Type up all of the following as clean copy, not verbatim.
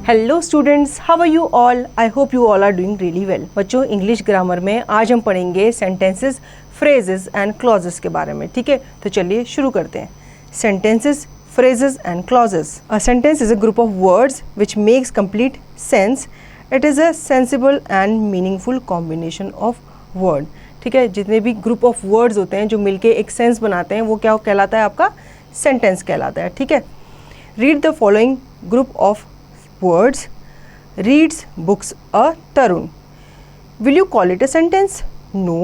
Hello students, how are you all? I hope you all are doing really well. बच्चों, English grammar में आज हम पढ़ेंगे sentences, phrases and clauses के बारे में। ठीक है, तो चलिए शुरू करते हैं। Sentences, phrases and clauses. A sentence is a group of words which makes complete sense. It is a sensible and meaningful combination of word. ठीक है, जितने भी ग्रुप ऑफ वर्ड्स होते हैं जो मिलके एक सेंस बनाते हैं वो क्या कहलाता है? आपका सेंटेंस कहलाता है। ठीक है, read the following group of words. Reads books a Tarun. Will you call it a sentence? No,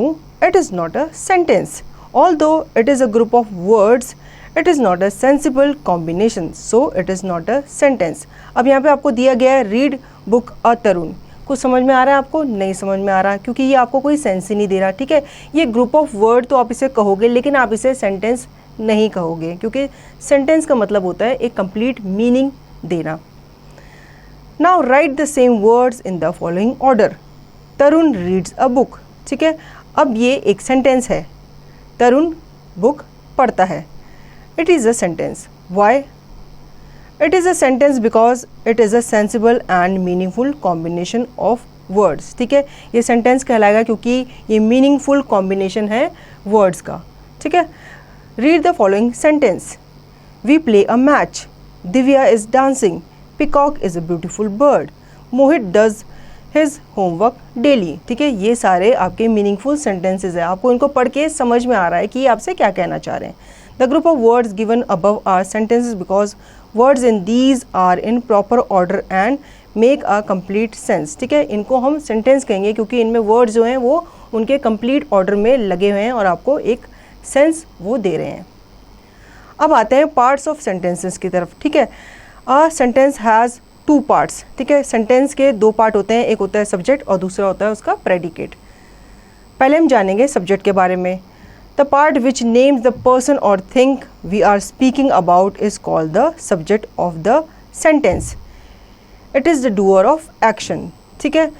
it is not a sentence. Although it is a group of words, it is not a sensible combination, so it is not a sentence. अब यहाँ पे आपको दिया गया है read book अ तरुण। कुछ समझ में आ रहा है आपको? नहीं समझ में आ रहा, क्योंकि ये आपको कोई सेंस ही नहीं दे रहा। ठीक है, ये ग्रुप ऑफ वर्ड तो आप इसे कहोगे, लेकिन आप इसे सेंटेंस नहीं कहोगे, क्योंकि सेंटेंस का मतलब होता है एक कंप्लीट मीनिंग देना। Now right the same words in the following order. Tarun reads a book. ठीक है, अब ये एक सेंटेंस है। तरुण बुक पढ़ता है। It is a sentence. Why? It is a sentence because it is a sensible and meaningful combination of words. ठीक है, ये सेंटेंस कहलाएगा क्योंकि ये मीनिंगफुल कॉम्बिनेशन है वर्ड्स का। ठीक है, read the following sentence. We play a match. Divya is dancing. Peacock is a beautiful bird. Mohit does his homework daily. ठीक है, ये सारे आपके मीनिंगफुल सेंटेंसेज है। आपको इनको पढ़ के समझ में आ रहा है कि आपसे क्या कहना चाह रहे हैं। The group of words given above are sentences because words in these are in proper order and make a complete sense. ठीक है, इनको हम सेंटेंस कहेंगे क्योंकि इनमें वर्ड्स जो हैं वो उनके कंप्लीट ऑर्डर में लगे हुए हैं और आपको एक सेंस वो दे रहे हैं। अब आते हैं पार्ट्स ऑफ सेंटेंसेस की तरफ। ठीक है, a sentence has two parts. ठीक है, सेंटेंस के दो पार्ट होते हैं, एक होता है सब्जेक्ट और दूसरा होता है उसका प्रेडिकेट। पहले हम जानेंगे सब्जेक्ट के बारे में। The part which names the person or thing we are speaking about is called the subject of the sentence. It is the doer of action. ठीक है,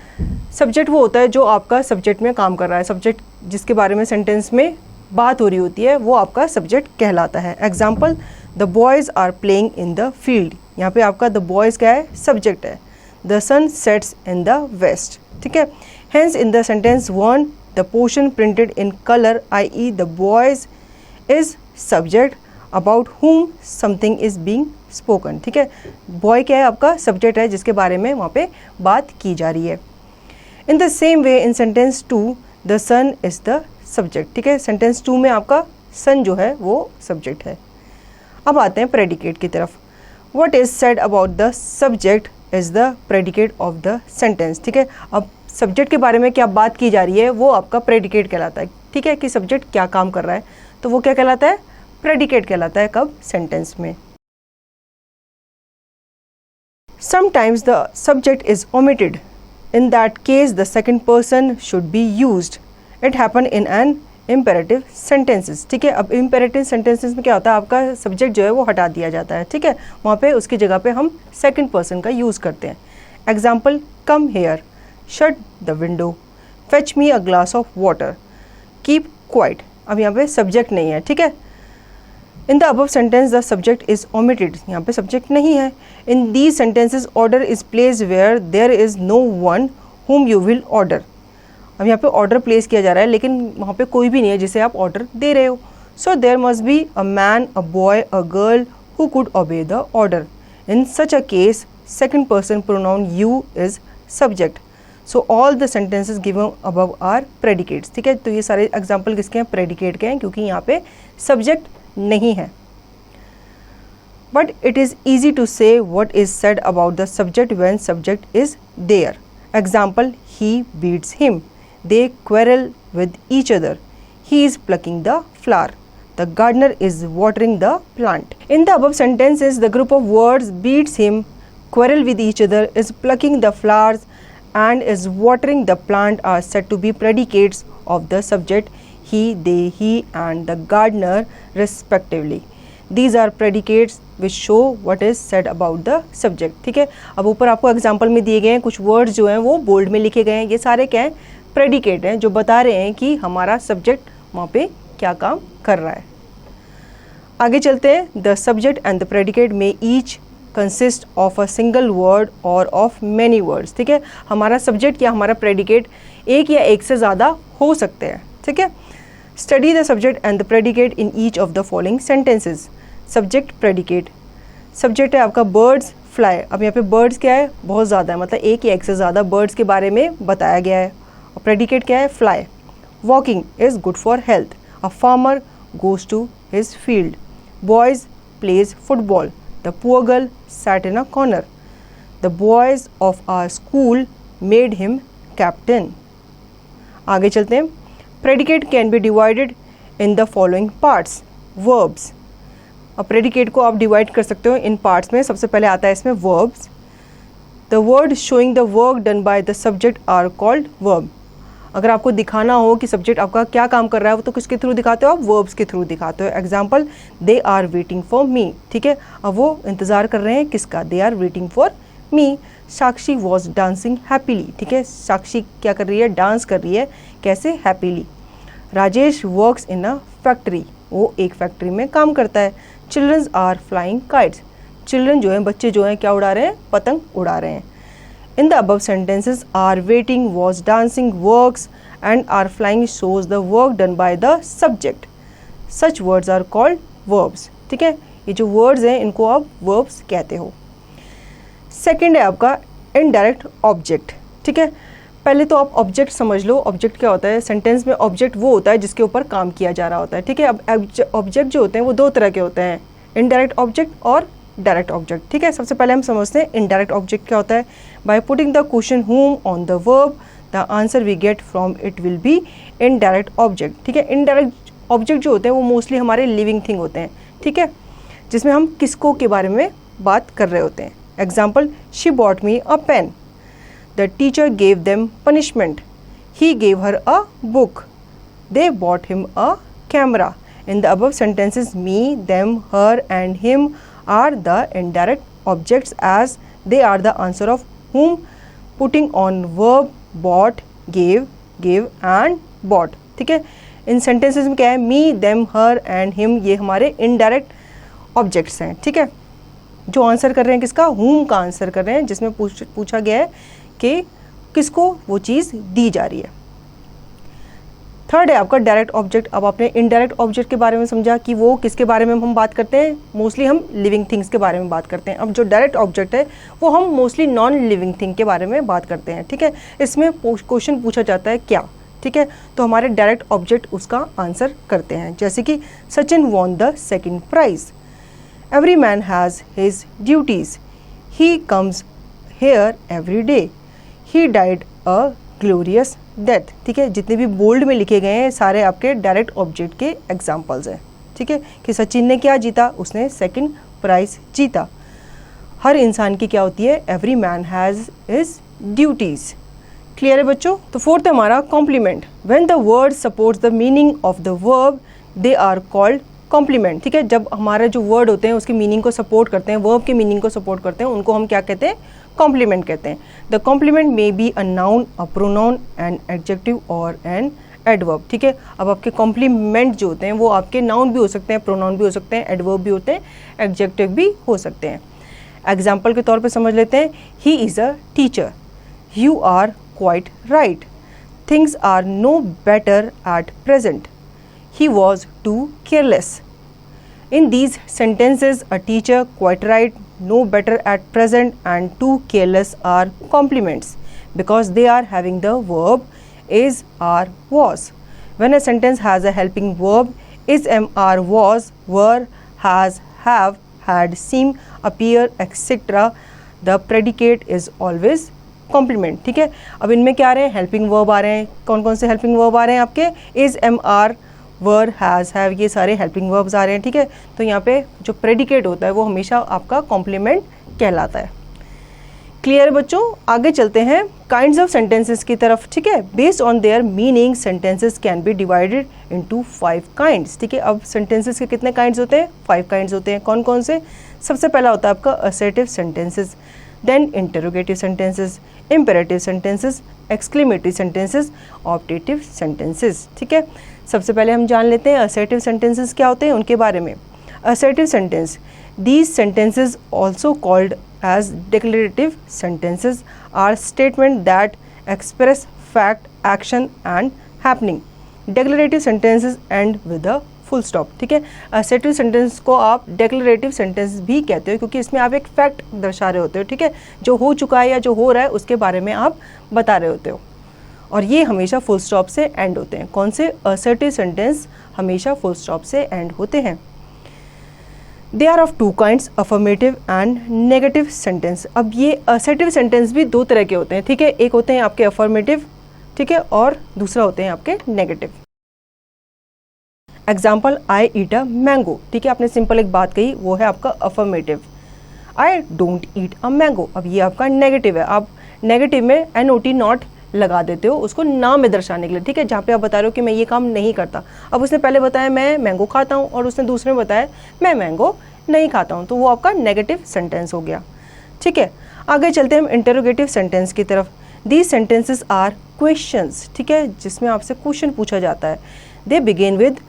सब्जेक्ट वो होता है जो आपका सब्जेक्ट में काम कर रहा है। सब्जेक्ट जिसके बारे में सेंटेंस में बात हो रही होती है वो आपका सब्जेक्ट कहलाता है। Example, the boys are playing in the field. यहाँ पे आपका द बॉयज़ क्या है? सब्जेक्ट है। The sun sets in the west. ठीक है, hence in the sentence one the portion printed in color, i.e. the boys is subject about whom something is being spoken. ठीक है, boy क्या है? आपका सब्जेक्ट है जिसके बारे में वहाँ पे बात की जा रही है। In the same way in sentence 2 the sun is the subject. ठीक है, sentence 2 में आपका sun जो है वो सब्जेक्ट है। अब आते हैं predicate की तरफ। What is said about the subject is the predicate of the sentence. ठीक है, अब सब्जेक्ट के बारे में क्या बात की जा रही है वो आपका प्रेडिकेट कहलाता है। ठीक है, कि सब्जेक्ट क्या काम कर रहा है तो वो क्या कहलाता है? प्रेडिकेट कहलाता है। कब? सेंटेंस में। Sometimes the subject is omitted. In that case the second person should be used. It happen in an imperative sentences. ठीक है, अब इम्पेरेटिव सेंटेंसेस में क्या होता है? आपका सब्जेक्ट जो है वो हटा दिया जाता है। ठीक है, वहाँ पे उसकी जगह पे हम सेकेंड पर्सन का यूज़ करते हैं। Example, come here, shut the window, fetch me a glass of water, keep quiet. अब यहाँ पे सब्जेक्ट नहीं है। ठीक है, in the above sentence the subject is omitted. यहाँ पे सब्जेक्ट नहीं है। In these sentences order is place where there is no one whom you will order. अब यहाँ पे ऑर्डर प्लेस किया जा रहा है लेकिन वहाँ पे कोई भी नहीं है जिसे आप ऑर्डर दे रहे हो। So there must be a man, a boy, a girl who could obey the order. In such a case second person pronoun you is subject. So all the sentences given above are predicates. ठीक है, तो ये सारे example किसके हैं? Predicate के हैं, क्योंकि यहाँ पे सब्जेक्ट नहीं है। But it is easy to say what is said about the subject when subject is there. Example, he beats him, they quarrel with each other, he is plucking the flower, the gardener is watering the plant. In the above sentences the group of words beats him, quarrel with each other, is plucking the flowers and is watering the plant are said to be predicates of the subject he, they, he and the gardener respectively. These are predicates which show what is said about the subject. ठीक है, अब ऊपर आपको example में दिए गए हैं कुछ वर्ड्स जो हैं वो बोल्ड में लिखे गए हैं। ये सारे क्या हैं? प्रेडिकेट हैं, जो बता रहे हैं कि हमारा सब्जेक्ट वहाँ पे क्या काम कर रहा है। आगे चलते हैं। The subject and the predicate में each consist of a single word और ऑफ मैनी वर्ड्स। ठीक है, हमारा सब्जेक्ट या हमारा प्रेडिकेट एक या एक से ज़्यादा हो सकते हैं। ठीक है, study the subject and the predicate in each of the following sentences. Subject predicate, subject है आपका बर्ड्स फ्लाई। अब यहाँ पे बर्ड्स क्या है, बहुत ज़्यादा है, मतलब एक या एक से ज़्यादा बर्ड्स के बारे में बताया गया है। और प्रेडिकेट क्या है, fly. Walking is good for health. A farmer goes to his field. Boys plays football. The poor girl sat in a corner. The boys of our school made him captain. आगे चलते हैं। Predicate can be divided in the following parts. Verbs. अब predicate को आप divide कर सकते हो इन parts में। सबसे पहले आता है इसमें verbs. The words showing the work done by the subject are called verb. अगर आपको दिखाना हो कि सब्जेक्ट आपका क्या काम कर रहा है तो किसके थ्रू दिखाते हो आप, वर्ब्स के थ्रू दिखाते हो। Example, they are waiting for me. ठीक है, अब वो इंतज़ार कर रहे हैं किसका, they are waiting for me. Sakshi was dancing happily. ठीक है, साक्षी क्या कर रही है, डांस कर रही है, कैसे, happily. Rajesh works in a factory, वो एक फैक्ट्री में काम करता है। Childrens are flying kites, children जो हैं, बच्चे जो हैं, क्या उड़ा रहे हैं, पतंग उड़ा रहे हैं। In the above sentences, are waiting, was dancing, works and are flying shows the work done by the subject. Such words are called verbs. ठीक है, ये जो words हैं इनको आप verbs कहते हो। सेकेंड है आपका indirect object। ठीक है, पहले तो आप ऑब्जेक्ट समझ लो। ऑब्जेक्ट क्या होता है, सेंटेंस में ऑब्जेक्ट वो होता है जिसके ऊपर काम किया जा रहा होता है। ठीक है, अब ऑब्जेक्ट जो होते हैं वो दो तरह के होते हैं, इनडायरेक्ट ऑब्जेक्ट और डायरेक्ट ऑब्जेक्ट। ठीक है, सबसे पहले हम समझते हैं इनडायरेक्ट ऑब्जेक्ट क्या होता है। By putting the question whom on the verb, the answer we get from it will be indirect object. ठीक है, इनडायरेक्ट ऑब्जेक्ट जो होते हैं वो मोस्टली हमारे लिविंग थिंग होते हैं। ठीक है, जिसमें हम किसको के बारे में बात कर रहे होते हैं। Example, she bought me a pen. The teacher gave them punishment. He gave her a book. They bought him a camera. In the above sentences me, them, her and him are the indirect objects as they are the answer of whom, putting on verb, bought, gave and bought. ठीक है, इन sentences में क्या है, me, them, her and him, ये हमारे indirect objects हैं। ठीक है, जो आंसर कर रहे हैं किसका, whom का आंसर कर रहे हैं, जिसमें पूछा गया है कि किसको वो चीज़ दी जा रही है। थर्ड है आपका डायरेक्ट ऑब्जेक्ट। अब आपने इनडायरेक्ट ऑब्जेक्ट के बारे में समझा कि वो किसके बारे में हम बात करते हैं, मोस्टली हम लिविंग थिंग्स के बारे में बात करते हैं। अब जो डायरेक्ट ऑब्जेक्ट है वो हम मोस्टली नॉन लिविंग थिंग के बारे में बात करते हैं। ठीक है, इसमें क्वेश्चन पूछा जाता है क्या। ठीक है, तो हमारे डायरेक्ट ऑब्जेक्ट उसका आंसर करते हैं। जैसे कि Sachin won the second prize. Every man has his duties. He comes here every day. He died a glorious death. ठीक है, जितने भी बोल्ड में लिखे गए हैं सारे आपके डायरेक्ट ऑब्जेक्ट के एग्जाम्पल्स हैं। ठीक है, कि सचिन ने क्या जीता, उसने सेकंड प्राइज जीता। हर इंसान की क्या होती है, every man has his duties. Clear है बच्चों। तो फोर्थ है हमारा complement. When the word supports the meaning of the verb they are called complement. ठीक है, जब हमारे जो वर्ड होते हैं उसके मीनिंग को सपोर्ट करते हैं, वर्ब के मीनिंग को सपोर्ट करते हैं, उनको हम क्या कहते हैं, कॉम्प्लीमेंट कहते हैं। The complement may be a noun, a pronoun, an adjective और एन एडवर्ब। ठीक है, अब आपके कॉम्प्लीमेंट जो होते हैं वो आपके नाउन भी हो सकते हैं, प्रोनाउन भी हो सकते हैं, एडवर्ब भी होते हैं, एडजेक्टिव भी हो सकते हैं। एग्जाम्पल के तौर पे समझ लेते हैं, he is a teacher. You are quite right. Things are no better at present. He was too careless. In these sentences, a teacher, quite right, no better at present, and too careless are complements because they are having the verb is, are, was. When a sentence has a helping verb is, am, are, was, were, has, have, had, seem, appear, etc., the predicate is always complement. ठीक है, अब इनमें क्या आ रहे हैं, helping verb आ रहे हैं। कौन कौन से हेल्पिंग वर्ब आ रहे हैं आपके, is, am, are, were, has, have, ये सारे हेल्पिंग वर्ब्स आ रहे हैं। ठीक है, तो यहाँ पे जो प्रेडिकेट होता है वो हमेशा आपका कॉम्प्लीमेंट कहलाता है। क्लियर बच्चों, आगे चलते हैं काइंड्स ऑफ सेंटेंसेस की तरफ। ठीक है, based on their meaning sentences can be divided into 5 kinds. ठीक है, अब सेंटेंसेस के कितने काइंड्स होते हैं, 5 काइंड्स होते हैं। कौन कौन से, सबसे पहला होता है आपका assertive sentences, then interrogative sentences, imperative sentences, exclamatory sentences, optative sentences. ठीक है, सबसे पहले हम जान लेते हैं असर्टिव सेंटेंसेस क्या होते हैं उनके बारे में। Assertive sentence. These sentences, also called as declarative sentences, are statements that express fact, action and happening. Declarative sentences end with a full stop, ठीक है। असर्टिव सेंटेंस को आप डेक्लरेटिव सेंटेंस भी कहते हो क्योंकि इसमें आप एक फैक्ट दर्शा रहे होते हो, ठीक है, जो हो चुका है या जो हो रहा है उसके बारे में आप बता रहे होते हो, और ये हमेशा फुल स्टॉप से एंड होते हैं। कौन से? असर्टिव सेंटेंस हमेशा फुल स्टॉप से एंड होते हैं। They are of two kinds, affirmative and negative sentence. अब ये असर्टिव सेंटेंस भी दो तरह के होते हैं, ठीक है, एक होते हैं आपके अफर्मेटिव, ठीक है, और दूसरा होते हैं आपके negative. Example, I eat a mango, ठीक है, आपने सिंपल एक बात कही, वो है आपका affirmative. I don't eat a mango, अब ये आपका नेगेटिव है। आप नेगेटिव में NOT नॉट लगा देते हो उसको ना में दर्शाने के लिए, ठीक है, जहाँ पे आप बता रहे हो कि मैं ये काम नहीं करता। अब उसने पहले बताया मैं मैंगो खाता हूँ और उसने दूसरे में बताया मैं मैंगो नहीं खाता हूँ, तो वो आपका नेगेटिव सेंटेंस हो गया, ठीक है। आगे चलते हैं हम इंटरोगेटिव सेंटेंस की तरफ। दीज सेंटेंसेस आर क्वेश्चंस, ठीक है, जिसमें आपसे क्वेश्चन पूछा जाता है। They begin with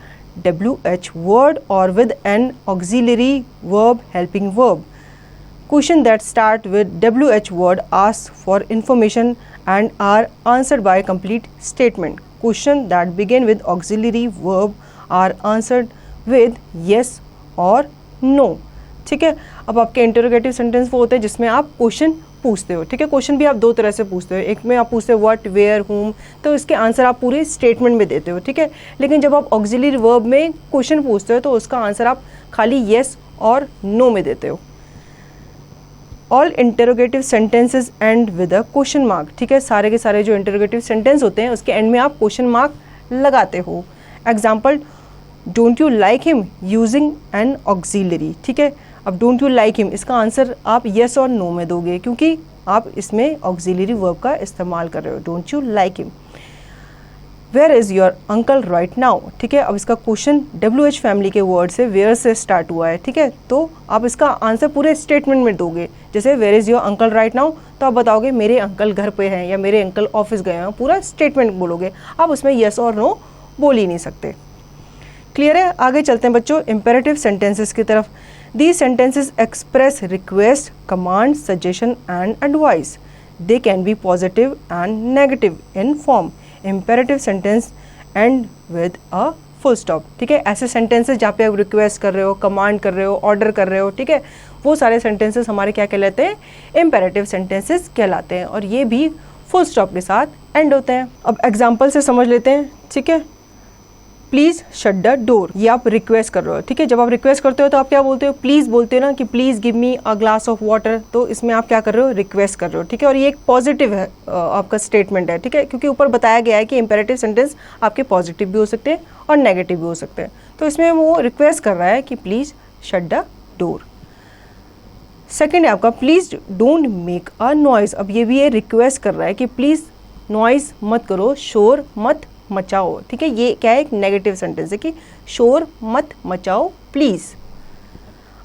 WH word or with an auxiliary verb helping verb. Question that start with WH word ask for information and are answered by complete statement. Question that begin with auxiliary verb are answered with yes or no. ठीक है। अब आपके interrogative sentence वो होते हैं जिसमें आप question पूछते हो, ठीक है। क्वेश्चन भी आप दो तरह से पूछते हो, एक में आप पूछते हो व्हाट, वेयर, हुम, तो इसके आंसर आप पूरे स्टेटमेंट में देते हो, ठीक है। लेकिन जब आप ऑक्सिलरी वर्ब में क्वेश्चन पूछते हो तो उसका आंसर आप खाली येस और नो में देते हो। All interrogative sentences end with a question mark, ठीक है, सारे के सारे जो इंटरोगेटिव सेंटेंस होते हैं उसके एंड में आप क्वेश्चन मार्क लगाते हो। Example, don't you like him using N auxiliary, ठीक है। अब डोंट यू लाइक हिम, इसका आंसर आप येस और नो में दोगे क्योंकि आप इसमें ऑक्सिलरी वर्ब का इस्तेमाल कर रहे हो। Don't you like him. Where is your uncle right now, ठीक है। अब इसका क्वेश्चन WH फैमिली के वर्ड से वेयर से स्टार्ट हुआ है, ठीक है, तो आप इसका आंसर पूरे स्टेटमेंट में दोगे। जैसे where is your uncle right now, तो आप बताओगे मेरे अंकल घर पे हैं या मेरे अंकल ऑफिस गए हैं, पूरा स्टेटमेंट बोलोगे, आप उसमें येस और नो बोल ही नहीं सकते। क्लियर है। आगे चलते हैं बच्चों इंपेरेटिव सेंटेंसेस की तरफ। These sentences express request, command, suggestion and advice. They can be positive and negative in form. Imperative sentence end with a full stop, ठीक है। ऐसे sentences जहाँ पे आप रिक्वेस्ट कर रहे हो, कमांड कर रहे हो, ऑर्डर कर रहे हो, ठीक है, वो सारे sentences हमारे क्या कहलाते हैं? Imperative sentences कहलाते हैं, और ये भी full stop के साथ end होते हैं। अब एग्जाम्पल से समझ लेते हैं, ठीक है। प्लीज़ शट द डोर, ये आप रिक्वेस्ट कर रहे हो, ठीक है। जब आप रिक्वेस्ट करते हो तो आप क्या बोलते हो? प्लीज़ बोलते हो ना कि please give me a glass of water, तो इसमें आप क्या कर रहे हो? रिक्वेस्ट कर रहे हो, ठीक है। और ये एक पॉजिटिव है आपका स्टेटमेंट है, ठीक है, क्योंकि ऊपर बताया गया है कि इंपेरेटिव सेंटेंस आपके पॉजिटिव भी हो सकते हैं और नेगेटिव भी हो सकते हैं, तो इसमें वो रिक्वेस्ट कर रहा है कि please shut the door. Second है आपका please don't make a noise. अब ये भी ये रिक्वेस्ट कर रहा है कि प्लीज़ नॉइज़ मत करो, शोर मत मचाओ, ठीक है। ये क्या है? एक नेगेटिव सेंटेंस है कि शोर मत मचाओ प्लीज़।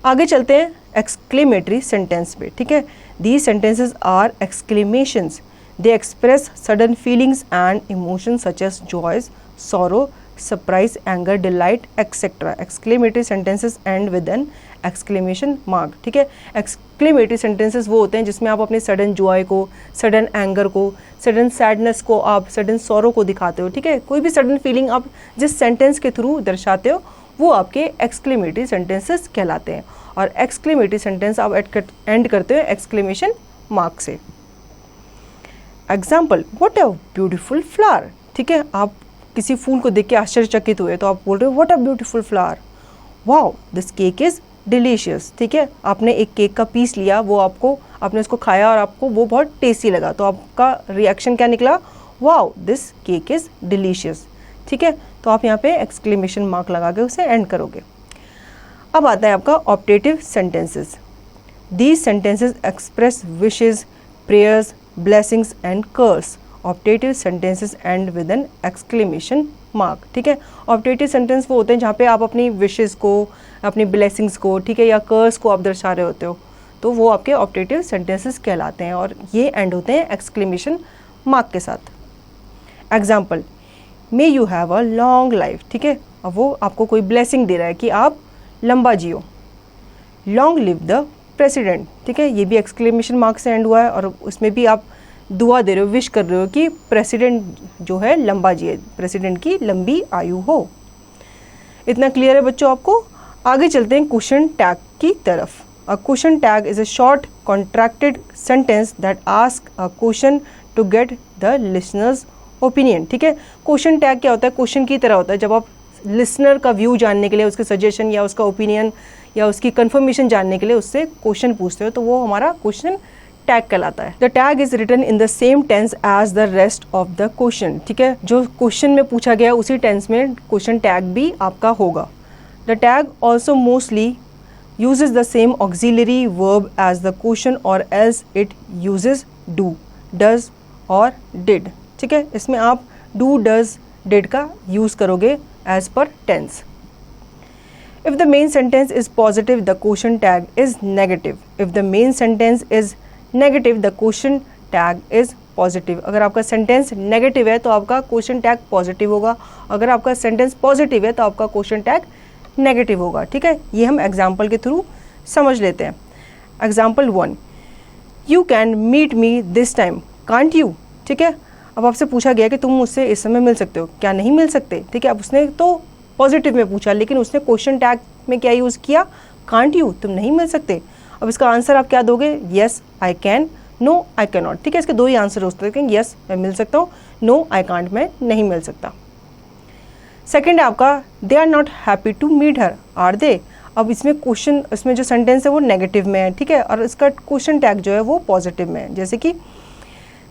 आगे चलते हैं एक्सक्लेमेटरी सेंटेंस पे, ठीक है। These sentences are exclamations. They express sudden feelings and emotions such as joys, sorrow, surprise, anger, delight etcetera. Exclamatory sentences end with an exclamation mark, ठीक है। एक्सक्लेमेटरी सेंटेंसेस वो होते हैं जिसमें आप अपने सडन जॉय को, सडन एंगर को, सडन सैडनेस को, आप सडन सॉरो को दिखाते हो, ठीक है। कोई भी सडन फीलिंग आप जिस सेंटेंस के थ्रू दर्शाते हो वो आपके एक्सक्लेमेटरी सेंटेंसेस कहलाते हैं, और एक्सक्लेमेटरी सेंटेंस आप एंड करते हो एक्सक्लेमेशन मार्क से। Example, what a beautiful flower, ठीक है। आप किसी फूल को देख के आश्चर्यचकित हुए तो आप बोल रहे हो what a beautiful flower. Wow this cake is delicious, ठीक है। आपने एक केक का पीस लिया, वो आपने उसको खाया और आपको वो बहुत टेस्टी लगा, तो आपका रिएक्शन क्या निकला? Wow this cake is delicious, ठीक है। तो आप यहाँ पे एक्सक्लेमेशन मार्क लगा के उसे एंड करोगे। अब आता है आपका optative sentences. These sentences express wishes, prayers, blessings and curses. Optative sentences end with an exclamation mark, ठीक है। ऑप्टेटिव सेंटेंस वो होते हैं जहाँ पे आप अपनी विशेस को, अपनी ब्लेसिंग्स को, ठीक है, या कर्स को आप दर्शा रहे होते हो, तो वो आपके ऑप्टेटिव सेंटेंसेस कहलाते हैं, और ये एंड होते हैं एक्सक्लेमेशन मार्क के साथ। Example, may you have a long life, ठीक है। अब वो आपको कोई ब्लेसिंग दे रहा है कि आप लंबा जियो, लॉन्ग लिव द प्रेसिडेंट, ठीक है, ये भी एक्सक्लेमेशन मार्क से एंड हुआ है और उसमें भी आप दुआ दे रहे हो, विश कर रहे हो कि प्रेसिडेंट जो है लंबा जिए, प्रेसिडेंट की लंबी आयु हो। इतना क्लियर है बच्चों आपको। आगे चलते हैं क्वेश्चन टैग की तरफ। A question tag is a short contracted sentence that ask a question to get the listener's opinion, ठीक है। क्वेश्चन टैग क्या होता है, क्वेश्चन की तरह होता है। जब आप लिसनर का व्यू जानने के लिए, उसके सजेशन या उसका ओपिनियन या उसकी कंफर्मेशन जानने के लिए उससे क्वेश्चन पूछते हो, तो वो हमारा क्वेश्चन टैग कहलाता है। The tag is written in the same tense as the rest of the question, ठीक है, जो क्वेश्चन में पूछा गया उसी टेंस में क्वेश्चन टैग भी आपका होगा। The tag also mostly uses the same auxiliary verb as the question or else it uses do, does or did, ठीक है। इसमें आप do, does, did का use करोगे as per tense। If the main sentence is positive, the question tag is negative. If the main sentence is negative, the question tag is positive. अगर आपका sentence negative है तो आपका question tag positive होगा, अगर आपका sentence positive है तो आपका क्वेश्चन टैग नेगेटिव होगा, ठीक है। ये हम एग्जाम्पल के थ्रू समझ लेते हैं। Example 1, you can meet me this time can't you, ठीक है। अब आपसे पूछा गया कि तुम मुझसे इस समय मिल सकते हो, क्या नहीं मिल सकते, ठीक है। अब उसने तो पॉजिटिव में पूछा लेकिन उसने क्वेश्चन टैग में क्या यूज़ किया, कांट यू, तुम नहीं मिल सकते। अब इसका आंसर आप क्या दोगे, yes I can, no I can not, ठीक है। इसके दो ही आंसर हो सकते हैं, येस मैं मिल सकता हूँ, नो आई कांट मैं नहीं मिल सकता। सेकेंड है आपका they are not happy to meet her, are they. अब इसमें क्वेश्चन, इसमें जो सेंटेंस है वो नेगेटिव में है, ठीक है, और इसका क्वेश्चन टैग जो है वो पॉजिटिव में है। जैसे कि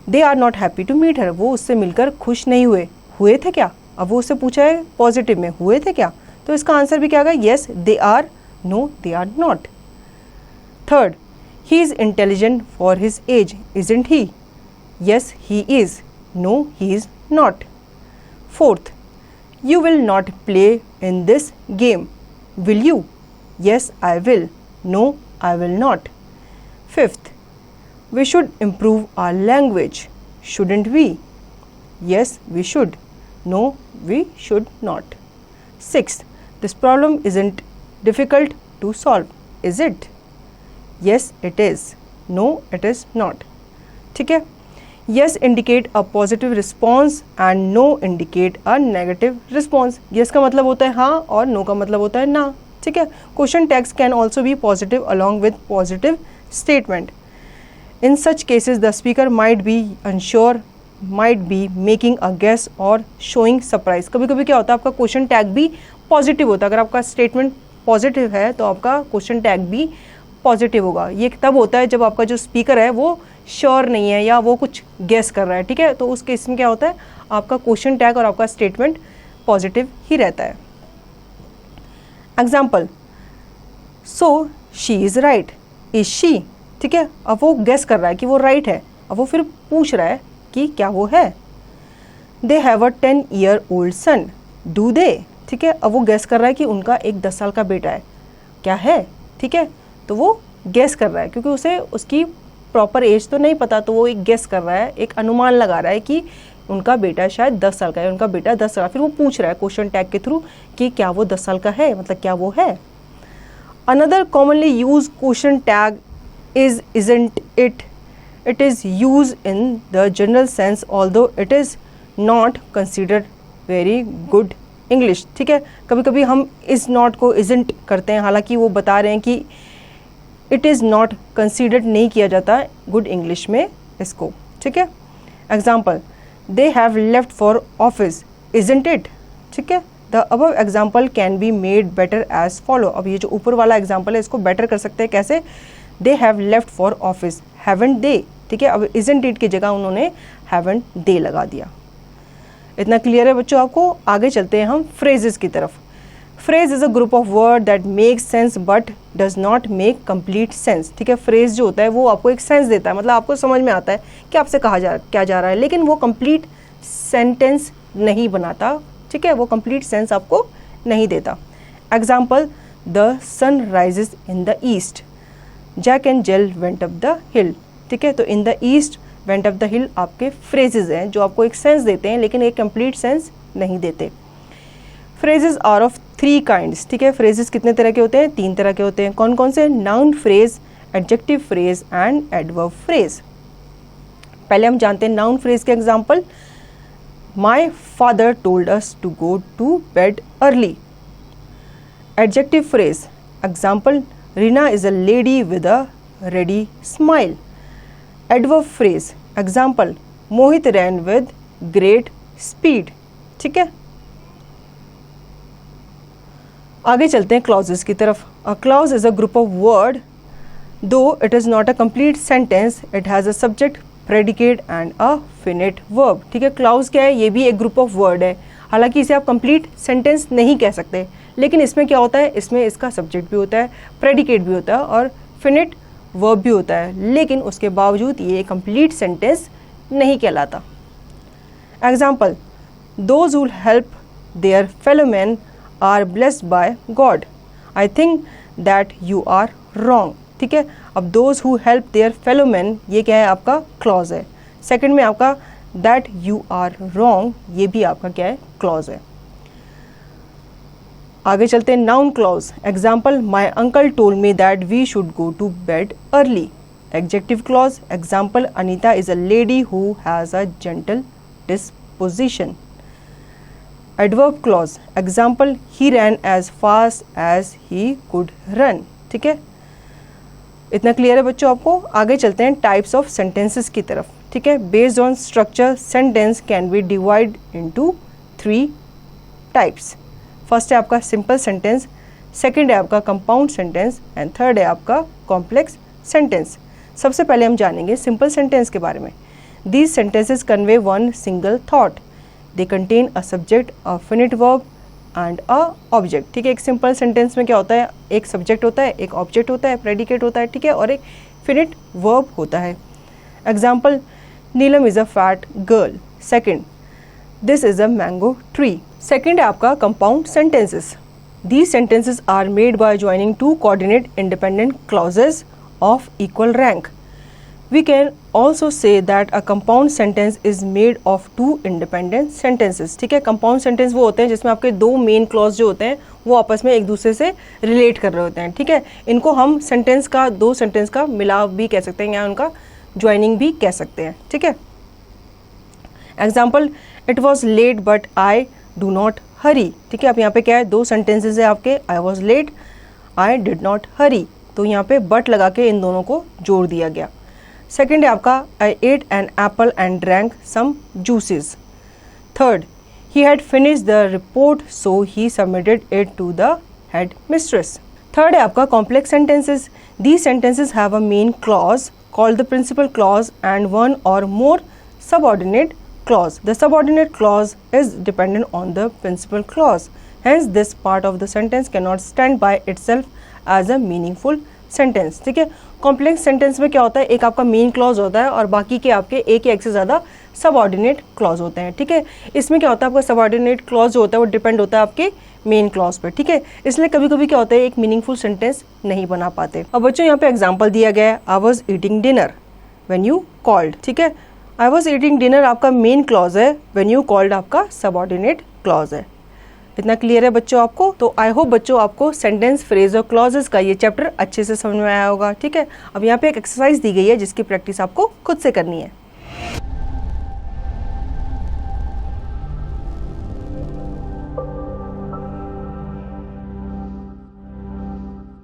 they are not happy to meet her, वो उससे मिलकर खुश नहीं हुए, हुए थे क्या। अब वो उससे पूछा है पॉजिटिव में, हुए थे क्या, तो इसका आंसर भी क्या होगा, yes they are, no they are not. Third, he is intelligent for his age, isn't he, yes he is, no he is not. Fourth, you will not play in this game, will you, yes I will, no I will not। Fifth, we should improve our language, shouldn't we, yes we should, no we should not। Sixth, this problem isn't difficult to solve, is it, yes it is, no it is not, ठीक है। Yes indicate a positive response and no indicate a negative response। Yes का मतलब होता है हाँ और no का मतलब होता है ना, ठीक है। Question tags can also be positive along with positive statement. In such cases the speaker might be unsure, might be making a guess or showing surprise। कभी कभी क्या होता है आपका क्वेश्चन टैग भी पॉजिटिव होता है। अगर आपका स्टेटमेंट पॉजिटिव है तो आपका क्वेश्चन टैग भी पॉजिटिव होगा। ये तब होता है जब आपका जो स्पीकर है वो श्योर नहीं है या वो कुछ गेस कर रहा है, ठीक है, तो उस केस में क्या होता है आपका क्वेश्चन टैग और आपका स्टेटमेंट पॉजिटिव ही रहता है। Example, so she is right, is she, ठीक है। अब वो गेस कर रहा है कि वो राइट है, अब वो फिर पूछ रहा है कि क्या वो है। They have a 10-year-old sun, do they, ठीक है। अब वो गेस कर रहा है कि उनका एक 10 साल का बेटा है, क्या है, ठीक है, तो वो गेस कर रहा है क्योंकि उसे उसकी प्रॉपर एज तो नहीं पता, तो वो एक गेस कर रहा है, एक अनुमान लगा रहा है कि उनका बेटा शायद 10 साल का है, उनका बेटा 10 साल, फिर वो पूछ रहा है क्वेश्चन टैग के थ्रू कि क्या वो 10 साल का है, मतलब क्या वो है। Another commonly use question tag is isn't it, it is use in the general sense although it is not considered very good English, ठीक है। कभी कभी हम इज़ नॉट को इजंट करते हैं, हालांकि वो बता रहे हैं कि इट इज़ नॉट कंसिडर्ड नहीं किया जाता गुड इंग्लिश में इसको, ठीक है। Example, they have left for office, isn't it, ठीक है। The above example can be made better as follow. अब ये जो ऊपर वाला एग्जाम्पल है इसको बेटर कर सकते हैं कैसे, they have left for office, haven't they, ठीक है। अब इजंट इट की जगह उन्होंने हैवंट दे लगा दिया। इतना क्लियर है बच्चों आपको। आगे चलते हैं हम फ्रेजेस की तरफ। Phrase is a group of word that make sense but does not make complete sense, ठीक है। फ्रेज जो होता है वो आपको एक सेंस देता है, मतलब आपको समझ में आता है कि आपसे क्या जा रहा है, लेकिन वो कंप्लीट सेंटेंस नहीं बनाता, ठीक है, वो कंप्लीट सेंस आपको नहीं देता। Example, the sun rises in the east, Jack and Jill went up the hill, ठीक है। तो in the east, went up the hill आपके फ्रेजेज हैं जो आपको एक सेंस देते हैं लेकिन एक कंप्लीट सेंस नहीं देते। फ्रेजेज आर ऑफ 3 काइंड्स, ठीक है। फ्रेजेस कितने तरह के होते हैं? 3 तरह के होते हैं। कौन कौन से? Noun phrase, adjective phrase and adverb phrase. पहले हम जानते हैं नाउन फ्रेज के example. My father told us to go to bed early. Adjective phrase example, Reena is a lady with a ready smile. Adverb phrase example, Mohit ran with great speed, ठीक है। आगे चलते हैं क्लॉजेस की तरफ। A clause is a group of word, though it is not a complete sentence, it has a subject, predicate and a finite verb, ठीक है। Clause क्या है? ये भी एक ग्रुप ऑफ वर्ड है। हालांकि इसे आप कंप्लीट सेंटेंस नहीं कह सकते, लेकिन इसमें क्या होता है? इसमें इसका सब्जेक्ट भी होता है, प्रेडिकेट भी होता है और फिनिट वर्ब भी होता है, लेकिन उसके बावजूद ये कंप्लीट सेंटेंस नहीं कहलाता। Example, those who help their fellow man are blessed by God. I think that you are wrong, ठीक है। अब those who help their fellow man, ये क्या है? आपका क्लॉज है। सेकंड में आपका दैट यू आर रॉन्ग, ये भी आपका क्या है? क्लॉज है। आगे चलते हैं noun clause. Example, my uncle told me that we should go to bed early. Adjective clause example, Anita is a lady who has a gentle disposition. Adverb clause example, he ran as fast as he could run, ठीक है। इतना clear है बच्चों आपको? आगे चलते हैं types of sentences की तरफ, ठीक है। Based on structure sentence can be divide into 3 types. First है आपका सिंपल सेंटेंस, सेकंड है आपका कंपाउंड सेंटेंस एंड थर्ड है आपका कॉम्प्लेक्स सेंटेंस। सबसे पहले हम जानेंगे सिंपल सेंटेंस के बारे में। These sentences convey one single thought, they contain a subject, a finite verb and a object, ठीक है। एक सिंपल सेंटेंस में क्या होता है? एक सब्जेक्ट होता है, एक ऑब्जेक्ट होता है, प्रेडिकेट होता है, ठीक है, और एक फिनिट वर्ब होता है। Example, Neelam is a fat girl. Second, this is a mango tree. Second है आपका compound sentences. These sentences are made by joining 2 coordinate independent clauses of equal rank. We can also say that a compound sentence is made of 2 independent sentences, ठीक है। Compound sentence वो होते हैं जिसमें आपके 2 main clause जो होते हैं वो आपस में एक दूसरे से रिलेट कर रहे होते हैं, ठीक है। इनको हम सेंटेंस का 2 सेंटेंस का मिलाप भी कह सकते हैं या उनका ज्वाइनिंग भी कह सकते हैं, ठीक है। Example, it was late but I do not hurry, ठीक है। अब यहाँ पे क्या है? 2 सेंटेंसेज है आपके, I was late, I did not hurry, तो यहाँ पे बट लगा के इन दोनों को जोड़ दिया गया। सेकेंड है आपका, I ate an apple and drank some juices. Third, he had finish the report so he submitted it to the headmistress. Third है आपका complex sentences. These sentences have a main clause called the principal clause and one or more subordinate clause. The subordinate clause is dependent on the principal clause. Hence, this part of the sentence cannot stand by itself as a meaningful sentence. ठीक है। Complex sentence में क्या होता है? एक आपका main clause होता है और बाकी के आपके एक या एक से ज़्यादा सबऑर्डिनेट क्लॉज होते हैं, ठीक है। इसमें क्या होता है? आपका सबऑर्डिनेट क्लॉज जो होता है वो डिपेंड होता है आपके मेन क्लॉज पर, ठीक है। इसलिए कभी कभी क्या होता है, एक मीनिंगफुल सेंटेंस नहीं बना पाते। अब बच्चों यहाँ पे एग्जाम्पल दिया गया है, I was eating dinner when you called, ठीक है। आई वॉज ईटिंग डिनर आपका मेन क्लॉज है, व्हेन यू कॉल्ड आपका सबऑर्डिनेट क्लॉज है। इतना क्लियर है बच्चों आपको? तो आई होप बच्चों आपको सेंटेंस, फ्रेज और क्लॉजेस का ये चैप्टर अच्छे से समझ में आया होगा, ठीक है। अब यहाँ पे एक एक्सरसाइज दी गई है जिसकी प्रैक्टिस आपको खुद से करनी है।